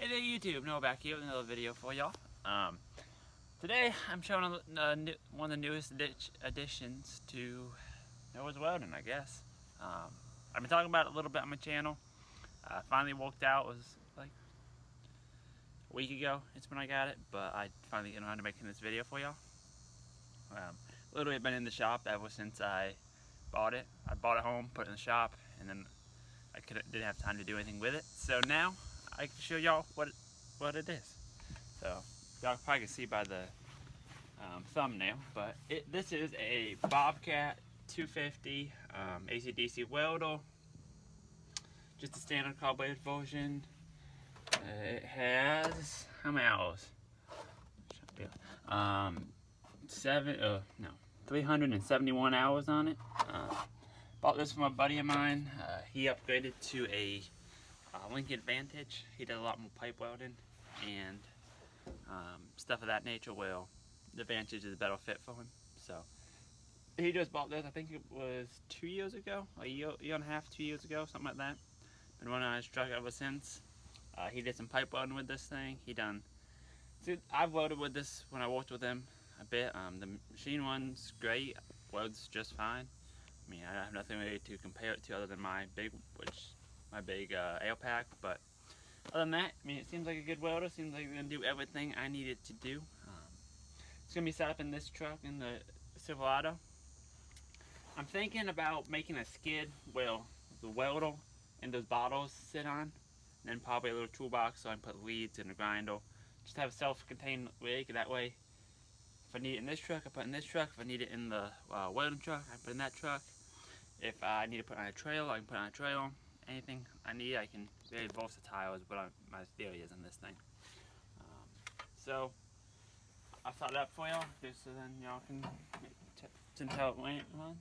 Hey there YouTube, Noah back here with another video for y'all. Today I'm showing one of the newest additions to Noah's welding, I guess. I've been talking about it a little bit on my channel. I finally walked out, it was like a week ago, it's when I got it, but I finally get around to making this video for y'all. Literally been in the shop ever since I bought it. I bought it home, put it in the shop, and then I didn't have time to do anything with it. So now I can show y'all what it is. So y'all probably can see by the thumbnail, but this is a Bobcat 250 AC/DC welder, just a standard carbureted version. It has how many hours? 371 hours on it. Bought this from a buddy of mine. He upgraded to a Lincoln Advantage. He did a lot more pipe welding and stuff of that nature. Well, the Advantage is a better fit for him. So he just bought this. I think it was 2 years ago, a year and a half, 2 years ago, something like that. Been running on his truck ever since. He did some pipe welding with this thing. I've welded with this when I worked with him a bit. The machine runs great, welds just fine. I mean, I have nothing really to compare it to other than my big air pack, but other than that, I mean, it seems like a good welder. Seems like it's gonna do everything I need it to do. It's gonna be set up in this truck in the Silverado. I'm thinking about making a skid where the welder and those bottles sit on, and then probably a little toolbox so I can put leads and a grinder. Just have a self-contained rig. That way, if I need it in this truck, I put it in this truck. If I need it in the welding truck, I put it in that truck. If I need to put it on a trailer, I can put it on a trailer. Anything I need, I can. Very versatile is what my theory is in this thing. So I'll start it up for y'all, just so then y'all can tell it when it runs.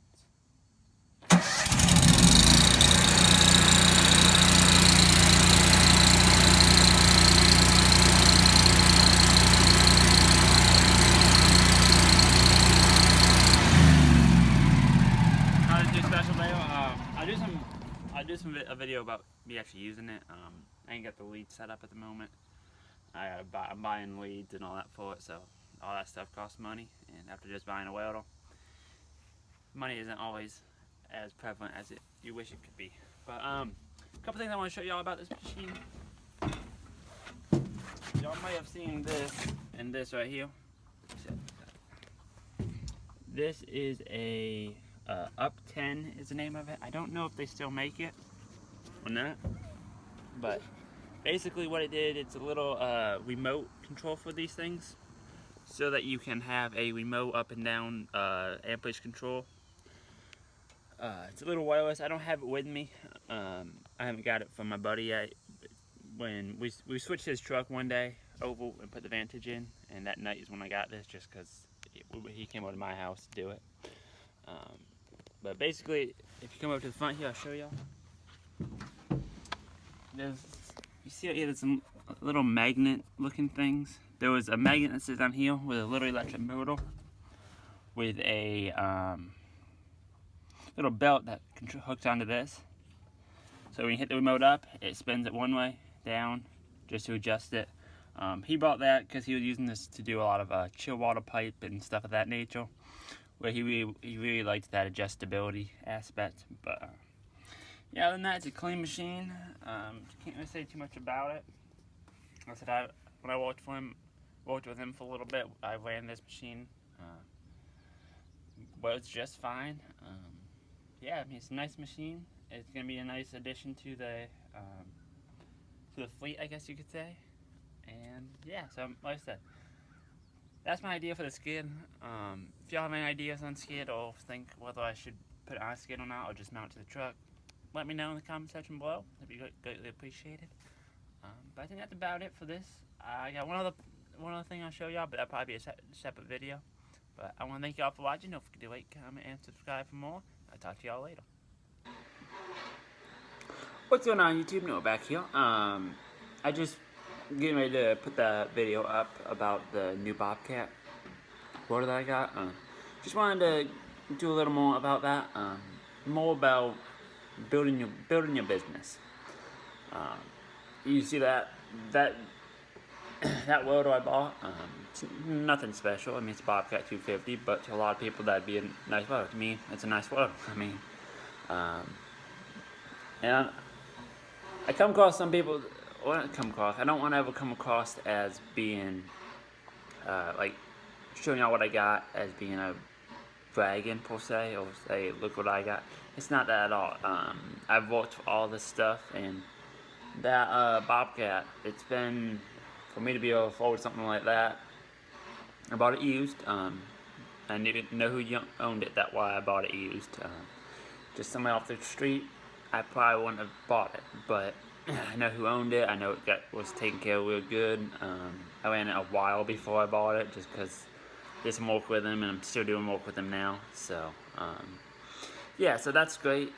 I'll do a video about me actually using it. I ain't got the lead set up at the moment. I'm buying leads and all that for it, so all that stuff costs money. And after just buying a welder, money isn't always as prevalent as you wish it could be. But a couple things I want to show y'all about this machine. Y'all might have seen this and this right here. This is a Up 10 is the name of it. I don't know if they still make it or not, but basically what it did, it's a little remote control for these things, so that you can have a remote up and down amperage control. It's a little wireless. I don't have it with me. I haven't got it from my buddy yet. When we switched his truck one day over and put the Vantage in, and that night is when I got this, just because he came over to my house to do it. But basically, if you come over to the front here, I'll show y'all. You see right here, there's some little magnet-looking things. There was a magnet that sits down here with a little electric motor with a little belt that hooks onto this. So when you hit the remote up, it spins it one way, down, just to adjust it. He bought that because he was using this to do a lot of chill water pipe and stuff of that nature, where he really liked that adjustability aspect. But yeah, other than that, it's a clean machine. Can't really say too much about it. Like I said, when I worked with him for a little bit, I ran this machine. Well, it's just fine. Yeah, I mean, it's a nice machine. It's gonna be a nice addition to the fleet, I guess you could say. And yeah, so like I said, that's my idea for the skid. If y'all have any ideas on skid, or think whether I should put it on a skid or not, or just mount it to the truck, let me know in the comment section below. That'd be greatly appreciated. But I think that's about it for this. I got one other thing I'll show y'all, but that'll probably be a separate video. But I want to thank y'all for watching. Don't forget to like, comment, and subscribe for more. I'll talk to y'all later. What's going on, YouTube? Noah back here. I just getting ready to put that video up about the new Bobcat welder that I got. Just wanted to do a little more about that. More about building your business. you see that that welder I bought, it's nothing special. I mean, it's a Bobcat 250, but to a lot of people that'd be a nice welder. To me, it's a nice welder. I mean, and I come across some people. Well, I don't want to ever come across as being like showing y'all what I got as being a bragging per se, or say look what I got. It's not that at all. I've worked for all this stuff, and that Bobcat, it's been for me to be able to afford something like that. I bought it used. I didn't know who owned it. That's why I bought it used. Just somebody off the street, I probably wouldn't have bought it, but I know who owned it. I know it was taken care of real good. I ran it a while before I bought it, just because did some work with him, and I'm still doing work with him now. So yeah, so that's great.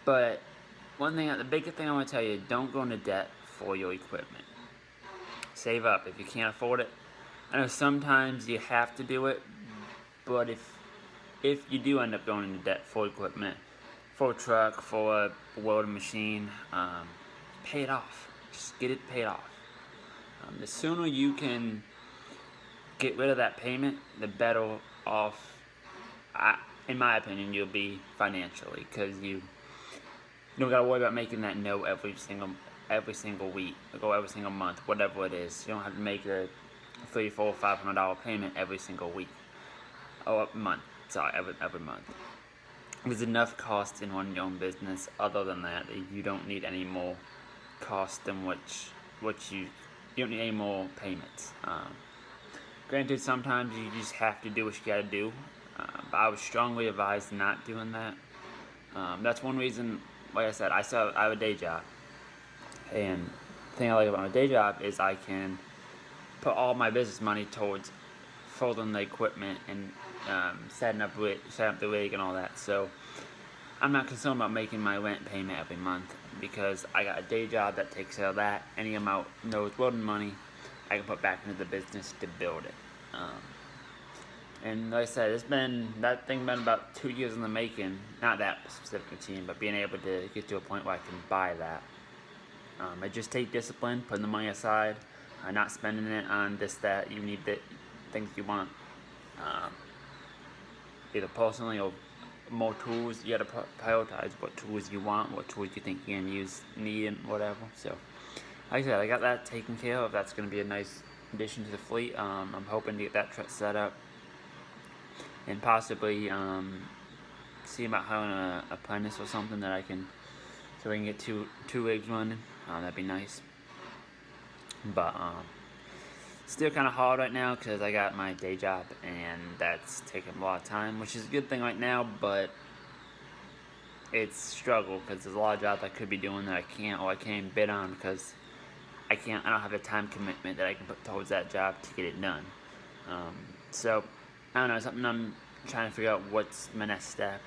But the biggest thing I want to tell you: don't go into debt for your equipment. Save up if you can't afford it. I know sometimes you have to do it, but if you do end up going into debt for equipment, for a truck, for a welding machine, pay it off. Just get it paid off. The sooner you can get rid of that payment, the better off, in my opinion, you'll be financially, because you don't gotta worry about making that note every single week, or every single month, whatever it is. You don't have to make a $300, $400, $500 payment every single week, or month. Sorry, every month. There's enough cost in running your own business. Other than that, you don't need any more cost than what you don't need any more payments. Granted, sometimes you just have to do what you gotta do, but I would strongly advise not doing that. That's one reason. Like I said, I have a day job, and the thing I like about my day job is I can put all my business money towards folding the equipment and setting up the rig and all that. So I'm not concerned about making my rent payment every month, because I got a day job that takes care of that. Any amount knows welding money I can put back into the business to build it. And like I said, that thing been about 2 years in the making. Not that specific routine, but being able to get to a point where I can buy that. It just takes discipline, putting the money aside, not spending it on this, that. You need the things you want, either personally or more tools. You gotta prioritize what tools you want, what tools you think you can need, and whatever. So, like I said, I got that taken care of. That's gonna be a nice addition to the fleet. I'm hoping to get that truck set up, and possibly see about having an apprentice or something that I can, so we can get two rigs running. That'd be nice. But still kind of hard right now because I got my day job, and that's taking a lot of time, which is a good thing right now, but it's a struggle because there's a lot of jobs I could be doing that I can't, or I can't even bid on because I don't have the time commitment that I can put towards that job to get it done. So I don't know, something I'm trying to figure out what's my next step,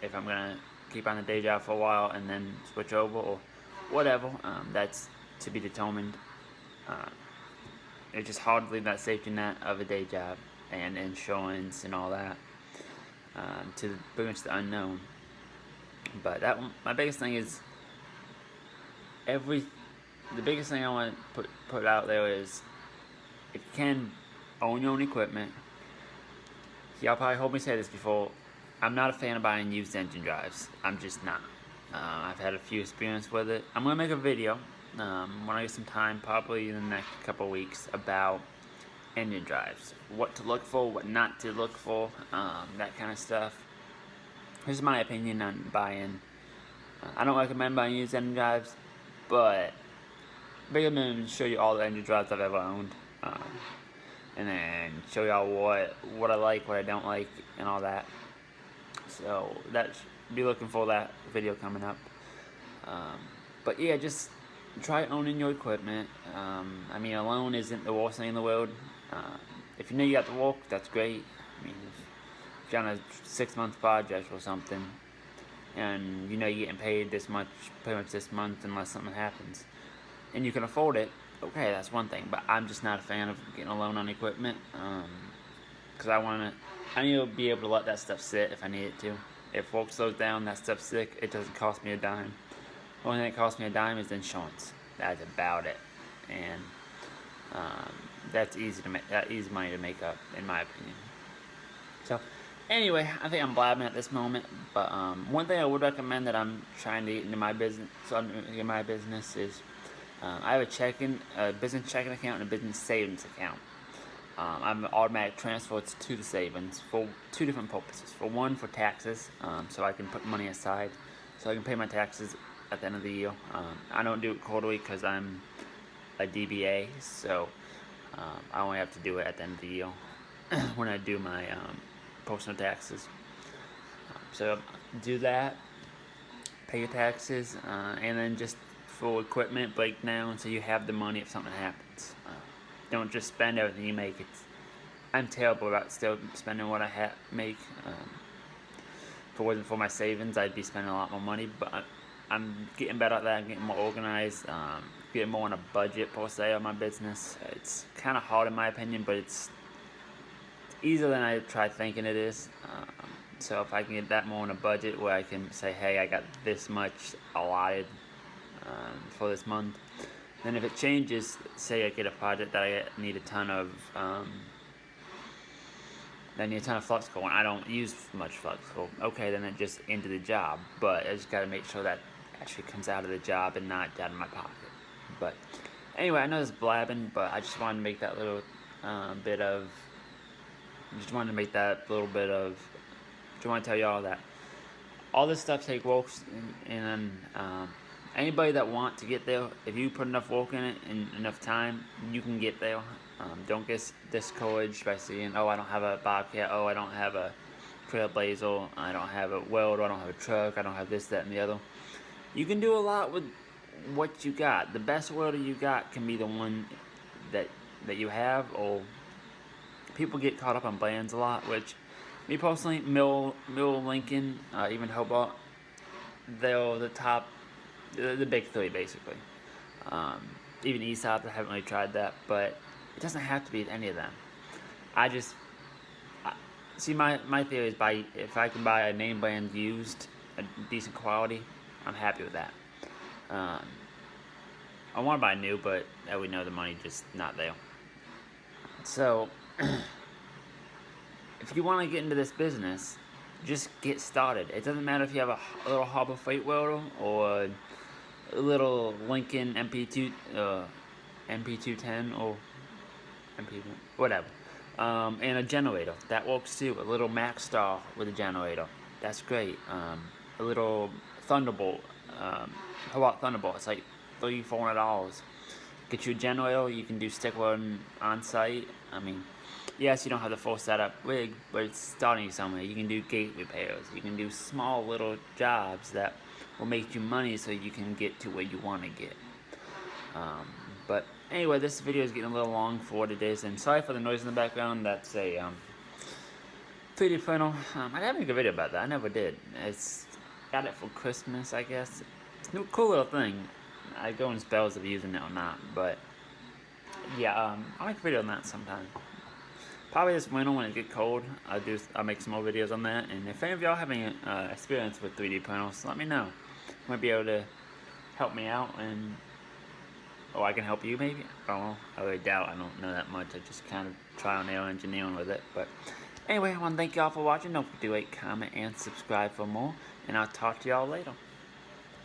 if I'm gonna keep on the day job for a while and then switch over or whatever. That's to be determined. It's just hard to leave that safety net of a day job and insurance and all that to pretty much the unknown. But my biggest thing is the biggest thing I want to put out there is, if you can own your own equipment. Y'all probably heard me say this before. I'm not a fan of buying used engine drives. I'm just not. I've had a few experience with it. I'm gonna make a video when I get some time, probably in the next couple of weeks, about engine drives, what to look for, what not to look for, that kind of stuff. This is my opinion on buying. I don't recommend buying used engine drives, but I'm gonna show you all the engine drives I've ever owned, and then show y'all what I like, what I don't like, and all that. So be looking for that video coming up. But yeah, just try owning your equipment. I mean, a loan isn't the worst thing in the world. If you know you got the work, that's great. I mean, if you're on a 6-month project or something, and you know you're getting paid this much, pretty much this month, unless something happens, and you can afford it, okay, that's one thing. But I'm just not a fan of getting a loan on equipment, because I need to be able to let that stuff sit if I need it to. If work slows down, that stuff's sick, it doesn't cost me a dime. The only thing that costs me a dime is insurance. that's about it. And that's easy money to make up, in my opinion. So anyway, I think I'm blabbing at this moment, but one thing I would recommend that I'm trying to get into my business, is I have a business checking account and a business savings account. I'm automatic transfer to the savings for two different purposes. For one, for taxes, so I can put money aside, so I can pay my taxes at the end of the year. I don't do it quarterly because I'm a DBA, so I only have to do it at the end of the year when I do my personal taxes. So do that, pay your taxes, and then just for equipment breakdown, so you have the money if something happens. Don't just spend everything you make. I'm terrible about still spending what I make. If it wasn't for my savings, I'd be spending a lot more money, but I'm getting better at that. I'm getting more organized, getting more on a budget per se on my business. It's kind of hard in my opinion, but it's easier than I try thinking it is. So if I can get that more on a budget where I can say, hey, I got this much allotted for this month. Then if it changes, say I get a project that I need a ton of flux core, and I don't use much flux core, okay, then it just into the job. But I just got to make sure that actually comes out of the job and not out of my pocket. But anyway, I know this is blabbing, but I just wanted to make that little just want to tell y'all that all this stuff takes work, and anybody that wants to get there, if you put enough work in it and enough time, you can get there. Don't get discouraged by seeing, oh, I don't have a Bobcat, oh, I don't have a Trailblazer, I don't have a Welder, I don't have a truck, I don't have this, that, and the other. You can do a lot with what you got. The best welder you got can be the one that you have, or people get caught up on brands a lot, which me personally, Mill, Lincoln, even Hobart, they're the big three basically. Even Aesop, I haven't really tried that, but it doesn't have to be any of them. See, my theory is if I can buy a name brand used, a decent quality, I'm happy with that. I want to buy new, but we know the money just not there. So if you want to get into this business, just get started. It doesn't matter if you have a little Harbor Freight welder or a little Lincoln MP210 or MP whatever, and a generator that works too. A little Maxstar with a generator, that's great. A little Thunderbolt, how about Thunderbolt? It's like $300-400. Get you a generator. You can do stick welding on site. I mean, yes, you don't have the full setup rig, but it's starting somewhere. You can do gate repairs. You can do small little jobs that will make you money so you can get to where you want to get. But anyway, this video is getting a little long for what it is, and sorry for the noise in the background. That's a 3D printer. I didn't make a video about that. I never did. It's got it for Christmas, I guess. It's a cool little thing. I go in spells of using it or not, but yeah, I'll make a video on that sometime. Probably this winter when it gets cold, I'll make some more videos on that. And if any of y'all have any experience with 3D printers, let me know. You might be able to help me out, or I can help you maybe. I don't know. I really doubt. I don't know that much. I just kind of try and error engineering with it. But anyway, I want to thank y'all for watching. Don't forget to rate, comment, and subscribe for more. And I'll talk to y'all later.